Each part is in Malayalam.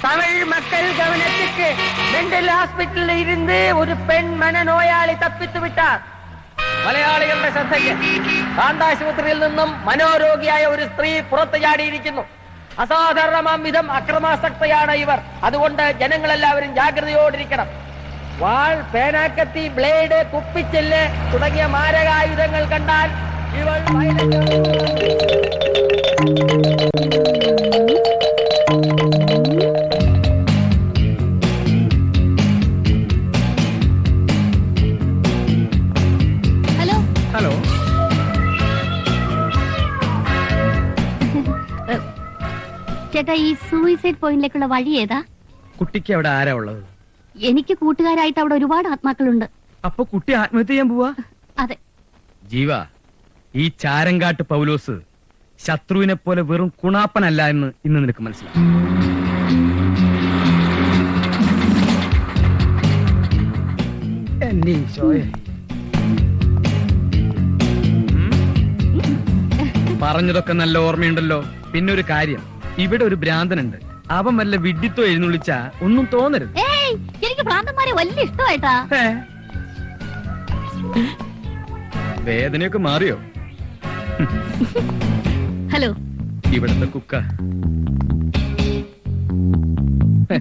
தமிழ் மக்கள் கவனத்துக்கு மெண்டல் ஹாஸ்பிட்டலில் இருந்து ஒரு பெண் மனநோயாளி தப்பித்து விட்டார். മലയാളികളുടെ ശ്രദ്ധയ്ക്ക് കാണ്ടാശുപത്രിയിൽ നിന്നും മനോരോഗിയായ ഒരു സ്ത്രീ പുറത്തു ചാടിയിരിക്കുന്നു. അസാധാരണമാം വിധം അക്രമാസക്തയാണ് ഇവർ. അതുകൊണ്ട് ജനങ്ങളെല്ലാവരും ജാഗ്രതയോടിരിക്കണം. വാൾ, പേനാക്കത്തി, ബ്ലേഡ്, കുപ്പിച്ചെല്ല് തുടങ്ങിയ മാരകായുധങ്ങൾ കണ്ടാൽ ഇവൾ ഹലോ. ചേട്ടാ, ഈ സൂയിസൈഡ് പോയിന്റിലേക്കുള്ള വഴി ഏതാ? കുട്ടിക്ക് അവിടെ ആരാ ഉള്ളത്? എനിക്ക് കൂട്ടുകാരായിട്ട് അവിടെ ഒരുപാട് ആത്മാക്കളുണ്ട്. അപ്പൊ കുട്ടി ആത്മഹത്യ ചെയ്യാൻ പോവാ? അതെ. ജീവ, ഈ ചാരങ്കാട്ട് പൗലോസ് ശത്രുവിനെ പോലെ വെറും കുണാപ്പനല്ല എന്ന് ഇന്ന് നിനക്ക് മനസ്സിലാവും. പറഞ്ഞതൊക്കെ നല്ല ഓർമ്മയുണ്ടല്ലോ. പിന്നൊരു കാര്യം, ഇവിടെ ഒരു ഭ്രാന്തനുണ്ട്. അവൻ വല്ല വിഡ്ഢിത്തോ എഴുന്നള്ളിച്ച ഒന്നും തോന്നരുത്. എനിക്ക് ഭ്രാന്തന്മാരെ വലിയ ഇഷ്ടമായിട്ടാ. വേദനയൊക്കെ മാറിയോ? ഹലോ, ഇവിടുത്തെ കുക്ക.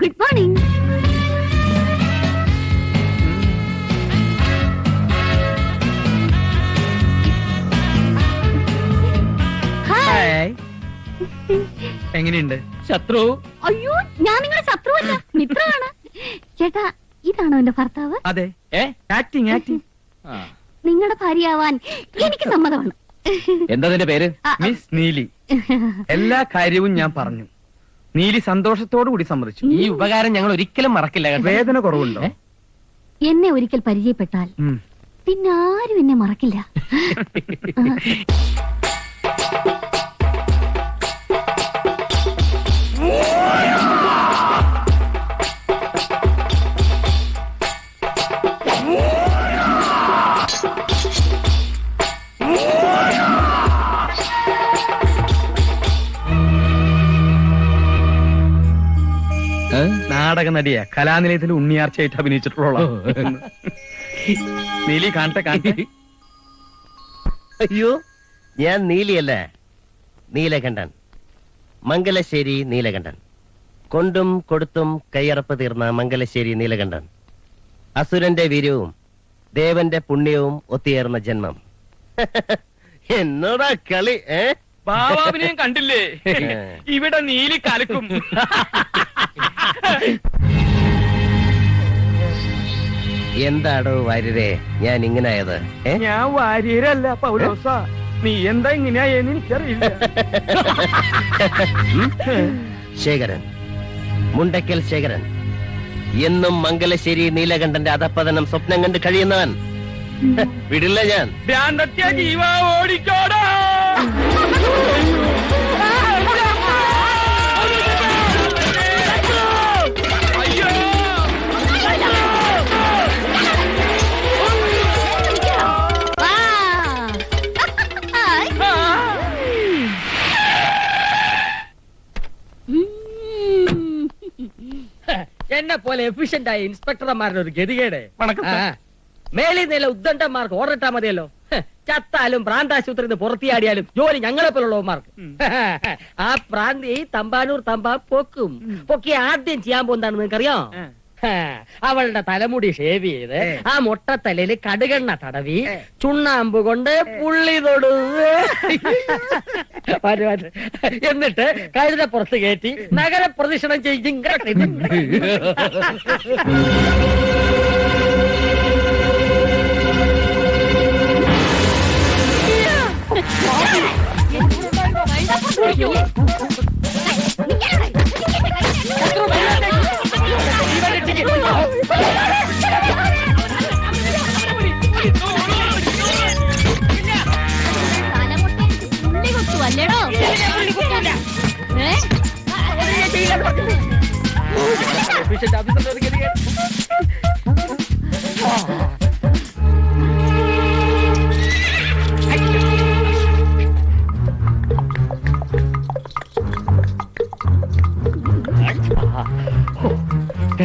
Good morning. എങ്ങനെയുണ്ട് ശത്രു? അയ്യോ, ഞാൻ നിങ്ങളുടെ ശത്രുവല്ല, മിത്രമാണ്. ചേട്ടാ, ഇതാണോ എന്റെ ഭർത്താവ്? അതെ. ആക്ടിങ്. നിങ്ങളുടെ ഭാര്യയാവാൻ എനിക്ക് സമ്മതമാണ്. എന്താ നിന്റെ പേര്? മിസ് നീലി. എല്ലാ കാര്യവും ഞാൻ പറഞ്ഞു. നീലി സന്തോഷത്തോടു കൂടി സമ്മതിച്ചു. ഈ ഉപകാരം ഞങ്ങൾ ഒരിക്കലും മറക്കില്ല. വേദന കുറവുണ്ടോ? എന്നെ ഒരിക്കൽ പരിചയപ്പെട്ടാൽ പിന്നെ ആരും എന്നെ മറക്കില്ല. നാടക നടിയാ, കലാനിലയത്തിൽ ഉണ്ണിയാർച്ചയായിട്ട് അഭിനയിച്ചിട്ടുള്ള. നീലി കാണട്ടെ. അയ്യോ, ഞാൻ നീലിയല്ലേ, നീലകണ്ഠൻ. മംഗലശ്ശേരി നീലകണ്ഠൻ. കൊണ്ടും കൊടുത്തും കയ്യറപ്പ് തീർന്ന മംഗലശ്ശേരി നീലകണ്ഠൻ. അസുരന്റെ വീര്യവും ദേവന്റെ പുണ്യവും ഒത്തുചേർന്ന ജന്മം. എന്നോടാ കളി? ബാബാവിനെയും കണ്ടില്ലേ? ഇവിടെ നീലി കലക്കും. എന്താടോ വാര്യരെ ഞാൻ ഇങ്ങനായത്? ഞാൻ വാര്യരല്ല പൗലോസ. നീ എന്താ ഇങ്ങനെയായെന്ന് എനിക്കറിയില്ല. ശേഖരൻ, മുണ്ടക്കൽ ശേഖരൻ. എന്നും മംഗലശ്ശേരി നീലകണ്ഠന്റെ അധപ്പതനം സ്വപ്നം കണ്ട് കഴിയുന്നവൻ. വിടില്ല ഞാൻ. ജീവ ഓടിക്കോടാ. എന്നെ പോലെ എഫിഷ്യന്റ് ആയ ഇൻസ്പെക്ടർമാരുടെ ഒരു ഗതികേട്. മേലി നില ഉദ്ദണ്ഡന്മാർക്ക് ഓർഡിട്ടാ മതിയല്ലോ. ചത്താലും പ്രാന്താശുപത്രിന്ന് പുറത്തിയാടിയാലും ജോലി ഞങ്ങളെ പോലുള്ളവന്മാർക്ക്. ആ പ്രാന്തി തമ്പാനൂർ തമ്പാ പൊക്കി ആദ്യം ചെയ്യാൻ പോകുന്നതാണ് നിങ്ങൾക്കറിയോ? അവളുടെ തലമുടി ഷേവ് ചെയ്ത് ആ മൊട്ടത്തലയില് കടുകെണ്ണ തടവി ചുണ്ണാമ്പ് കൊണ്ട് പുള്ളി തൊടു, എന്നിട്ട് കഴുത പുറത്ത് കയറ്റി നഗരപ്രദക്ഷിണം ചെയ്യും. അല്ലേടോ?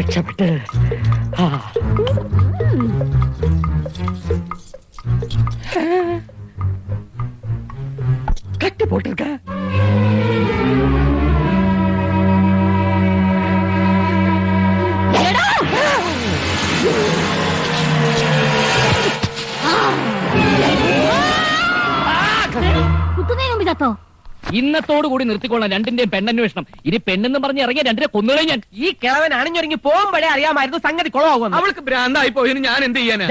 രക്ഷപ്പെട്ട്. ആ. കട്ടി പോട്ടിருக்க. കുത്തുന്നതിന് മുമ്പ് ചത്തോ? ഇന്നത്തോടു കൂടി നിർത്തിക്കൊള്ളാം രണ്ടിന്റെയും പെണ്ണന്വേഷണം. ഇനി പെണ്ണെന്ന് പറഞ്ഞ് ഇറങ്ങിയ രണ്ടിനെ കൊന്നുകളെ ഞാൻ. ഈ കിളവൻ അണിഞ്ഞൊരുങ്ങി പോകുമ്പോഴേ അറിയാമായിരുന്നു സംഗതി കുളമാകും. അവൾക്ക് ഭ്രാന്തായി പോയതിന് ഞാൻ എന്ത് ചെയ്യാനാ?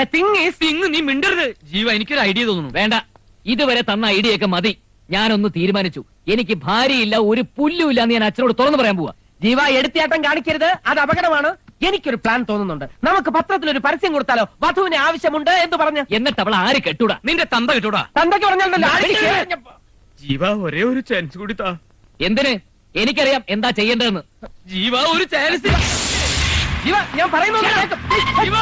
നീ മിണ്ടരുത്. ജീവ, എനിക്കൊരു ഐഡിയ തോന്നുന്നു. വേണ്ട, ഇതുവരെ തന്ന ഐഡിയ ഒക്കെ മതി. ഞാനൊന്ന് തീരുമാനിച്ചു. എനിക്ക് ഭാര്യയില്ല, ഒരു പുല്ലുമില്ല എന്ന് ഞാൻ അച്ഛനോട് തുറന്നു പറയാൻ പോവാ. ജീവ, എടുത്തിയാട്ടം കാണിക്കരുത്, അത് അപകടമാണ്. എനിക്കൊരു പ്ലാൻ തോന്നുന്നുണ്ട്. നമുക്ക് പത്രത്തിലൊരു പരസ്യം കൊടുത്താലോ? വധുവിന് ആവശ്യമുണ്ട് എന്ന് പറഞ്ഞ്. എന്നിട്ട് അവൾ ആര് കെട്ടൂടാ? നിന്റെ തന്ത കെട്ടൂടാ? തന്തയ്ക്ക് പറഞ്ഞല്ലോ. ജീവ, ഒരേ ഒരു ചാൻസ് കൂടി താ. എന്തിന്? എനിക്കറിയാം എന്താ ചെയ്യേണ്ടതെന്ന്. ജീവ, ഒരു ചാൻസ്. ജീവ, ഞാൻ പറയുന്നു കേൾക്കും. ജീവ,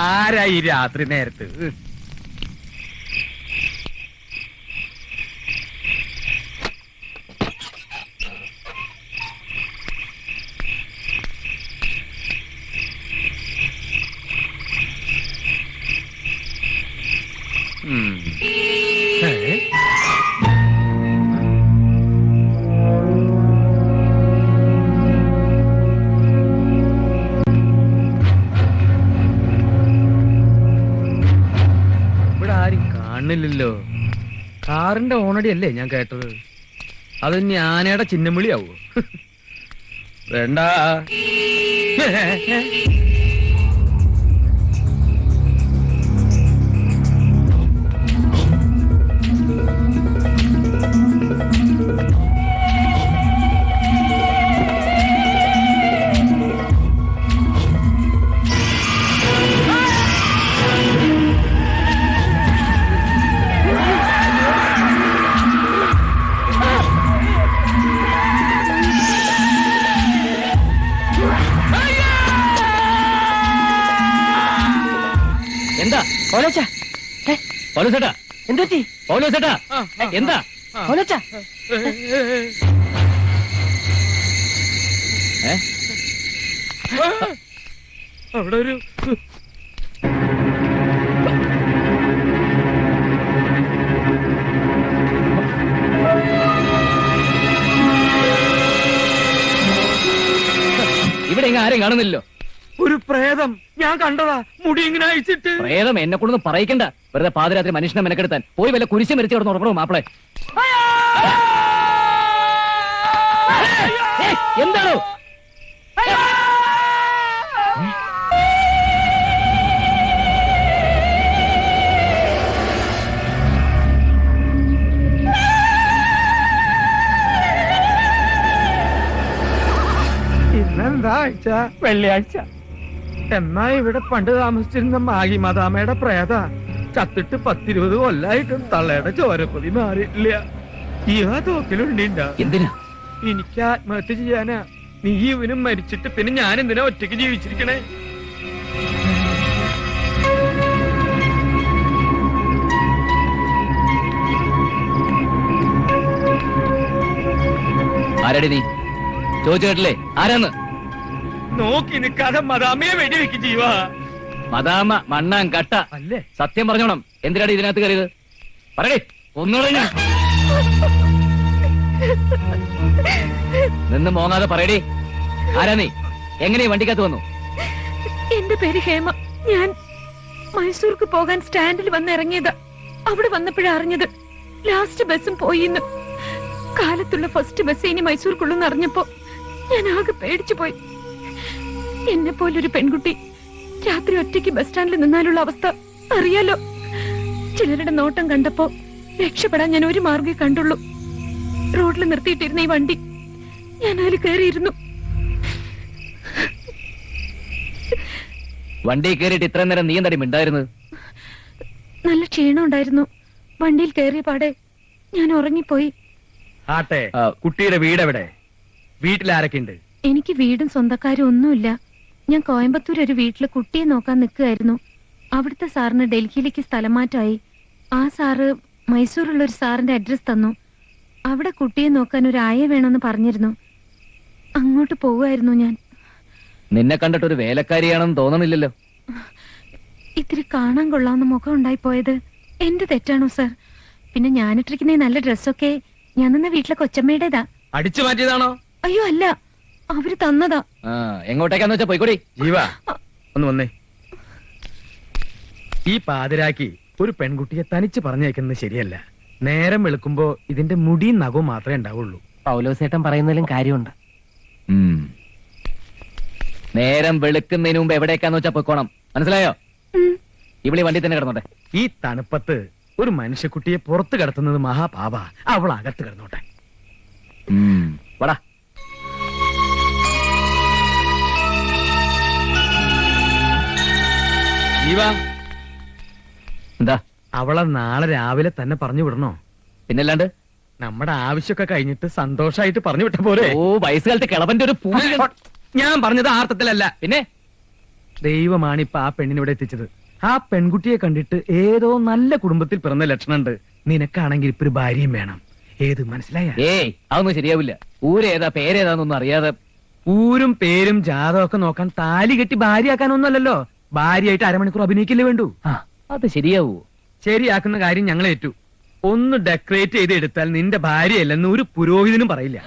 ആരാ ഈ രാത്രി നേരത്ത്? കാണുന്നില്ലല്ലോ. കാറിന്റെ ഓണടി അല്ലേ ഞാൻ കേട്ടത്? അത് ഞാനയുടെ ചിഹ്നം വിളിയാവോ? വേണ്ട. എന്താ പൗലോസേട്ടാ? എന്തുപറ്റി? പൗലോസേട്ടാ, എന്താ? പൗലോച്ചാ, അവിടെ ഒരു ഇവിടെ എങ്ങ ആരെയും കാണുന്നില്ലല്ലോ. ഒരു പ്രേതം ഞാൻ കണ്ടതാ. മുടി ഇങ്ങനെ അയച്ചിട്ട്. പ്രേതം എന്നെ കൊണ്ടൊന്നും പറയിക്കണ്ട. വെറുതെ പാതിരാത്രി മനുഷ്യനെ മെനക്കെടുത്താൻ. പോയി വല്ല കുരിശ് മരിച്ചു കിടന്ന് ഉറങ്ങണോ മാപ്പിളെ? എന്താണോ? ഇന്നെന്താ ആഴ്ച? വെള്ളിയാഴ്ച. എന്നാ ഇവിടെ പണ്ട് താമസിച്ചിരുന്ന മാഗി മദാമയുടെ പ്രേത ചത്തിട്ട് 10-20 കൊല്ലായിട്ടും തള്ളയുടെ ചോരപ്പൊതി മാറിയിട്ടില്ല. ഈ തോക്കിലുണ്ടിണ്ട. എന്തിനാ? എനിക്ക് ആത്മഹത്യ ചെയ്യാനാ. നീ ഇവനും മരിച്ചിട്ട് പിന്നെ ഞാൻ എന്തിനാ ഒറ്റയ്ക്ക് ജീവിച്ചിരിക്കണേ? ആരാടി നീ? ചോദിച്ചു കേട്ടില്ലേ ആരാന്ന്? നോക്കി നിൽക്കാതെ മദാമയെ വെടിവെക്ക് ജീവ. മദാമ മണ്ണാൻ കട്ട അല്ലേ? സത്യം പറഞ്ഞോണം. എന്തിനാടി ഇതിനകത്ത് കയറിയത്? പറയേ, ഒന്നുകൂടെ ഞാൻ നിന്ന് മോങ്ങാതെ പറയടി. ആരാ നീ? എങ്ങനെ ഈ വണ്ടിക്കകത്ത് വന്നു? എന്റെ പേര് ഹേമ. ഞാൻ മൈസൂർക്ക് പോകാൻ സ്റ്റാൻഡിൽ വന്നിറങ്ങിയതാ. അവിടെ വന്നപ്പോഴാ അറിഞ്ഞത് ലാസ്റ്റ് ബസ്സും പോയിന്ന്. കാലത്തുള്ള ഫസ്റ്റ് ബസ് ഇനി മൈസൂർക്കുള്ളൂന്ന് അറിഞ്ഞപ്പോ ഞാൻ ആകെ പേടിച്ചു പോയി. എന്നെ പോലൊരു പെൺകുട്ടി രാത്രി ഒറ്റയ്ക്ക് ബസ് സ്റ്റാൻഡിൽ നിന്നാലുള്ള അവസ്ഥ അറിയാലോ. ചിലരുടെ നോട്ടം കണ്ടപ്പോ രക്ഷപ്പെടാൻ ഞാൻ ഒരു മാർഗ്ഗേ കണ്ടുള്ളൂ. റോഡിൽ നിർത്തിയിട്ടിരുന്ന ഈ വണ്ടി ഞാൻ അതിൽ കയറിയിരുന്നു. വണ്ടി കയറിയിട്ട് ഇത്രയും നേരം നീ എന്താടി മിണ്ടായിരുന്നത്? നല്ല ക്ഷീണം ഉണ്ടായിരുന്നു. വണ്ടിയിൽ കയറിയ പാടെ ഞാൻ ഉറങ്ങിപ്പോയി. ആട്ടെ, കുട്ടിയുടെ വീട് എവിടെ? വീട്ടിൽ ആരൊക്കെ ഉണ്ട്? എനിക്ക് വീടും സ്വന്തക്കാരും ഒന്നുമില്ല. ഞാൻ കോയമ്പത്തൂർ ഒരു വീട്ടില് കുട്ടിയെ നോക്കാൻ നിൽക്കുകയായിരുന്നു. അവിടുത്തെ സാറിന് ഡൽഹിയിലേക്ക് സ്ഥലം മാറ്റമായി. ആ സാറ് മൈസൂരുള്ള ഒരു സാറിന്റെ അഡ്രസ് തന്നു. അവിടെ കുട്ടിയെ നോക്കാൻ ഒരു ആയ വേണമെന്ന് പറഞ്ഞിരുന്നു. അങ്ങോട്ട് പോവുമായിരുന്നു ഞാൻ. നിന്നെ കണ്ടിട്ട് ഒരു വേലക്കാരിയാണെന്ന് തോന്നണില്ലല്ലോ. ഇത്തിരി കാണാൻ കൊള്ളാവുന്ന മുഖം ഉണ്ടായിപ്പോയത് എന്റെ തെറ്റാണോ സാർ? പിന്നെ ഞാനിട്ടിരിക്കുന്ന ഈ നല്ല ഡ്രസ്സൊക്കെ ഞാൻ നിന്ന വീട്ടിലെ കൊച്ചമ്മയുടേതാ. അടിച്ചു മാറ്റിയതാണോ? അയ്യോ അല്ല, അവര് തന്നതാ. എങ്ങോട്ടേക്കാന്ന് വെച്ചാ പോയിക്കൂടി. ജീവ, ഒന്ന് വന്നേ. ഈ പാതിരാക്കി ഒരു പെൺകുട്ടിയെ തനിച്ച് പറഞ്ഞേക്കുന്നത് ശരിയല്ല. നേരം വെളുക്കുമ്പോ ഇതിന്റെ മുടിയും നഖവും മാത്രമേ ഉണ്ടാവുള്ളൂ. പൗലോസേട്ടൻ പറയുന്നതിലും കാര്യമുണ്ട്. നേരം വെളുക്കുന്നതിന് മുമ്പ് എവിടേക്കാന്ന് വെച്ചാ പോയിക്കോണം. മനസ്സിലായോ? ഇവിടെ വണ്ടി തന്നെ കിടന്നോട്ടെ. ഈ തണുപ്പത്ത് ഒരു മനുഷ്യക്കുട്ടിയെ പുറത്ത് കിടത്തുന്നത് മഹാപാപ. അവൾ അകത്ത് കിടന്നോട്ടെ. വടാ. ജീവ, എന്താ? അവളെ നാളെ രാവിലെ തന്നെ പറഞ്ഞു വിടണോ? പിന്നല്ലാണ്ട് നമ്മുടെ ആവശ്യമൊക്കെ കഴിഞ്ഞിട്ട് സന്തോഷായിട്ട് പറഞ്ഞു വിട്ട പോരെ? ഓ, വയസ്സുകാലത്ത് കിളവന്റെ ഒരു പൂജ. ഞാൻ പറഞ്ഞത് ആർത്ഥത്തിലല്ല. പിന്നെ ദൈവമാണ് ഇപ്പൊ ആ പെണ്ണിനെ ഇവിടെ എത്തിച്ചത്. ആ പെൺകുട്ടിയെ കണ്ടിട്ട് ഏതോ നല്ല കുടുംബത്തിൽ പിറന്ന ലക്ഷണമുണ്ട്. നിനക്കാണെങ്കിൽ ഇപ്പൊ ഒരു ഭാര്യയും വേണം. ഏത് മനസ്സിലായ? ഏയ്, അതൊന്നും ശരിയാവില്ല. ഊരേതാ പേരേതാന്നൊന്നും അറിയാതെ. ഊരും പേരും ജാതകമൊക്കെ നോക്കാൻ താലി കെട്ടി ഭാര്യയാക്കാനൊന്നുമല്ലല്ലോ. ഭാര്യയായിട്ട് അരമണിക്കൂർ അഭിനയിക്കില്ലേ വേണ്ടു. അത് ശരിയാവൂ? ശരിയാക്കുന്ന കാര്യം ഞങ്ങൾ ഏറ്റു. ഒന്ന് ഡെക്കറേറ്റ് ചെയ്ത് എടുത്താൽ നിന്റെ ഭാര്യയല്ലെന്ന് ഒരു പുരോഹിതനും പറയില്ല.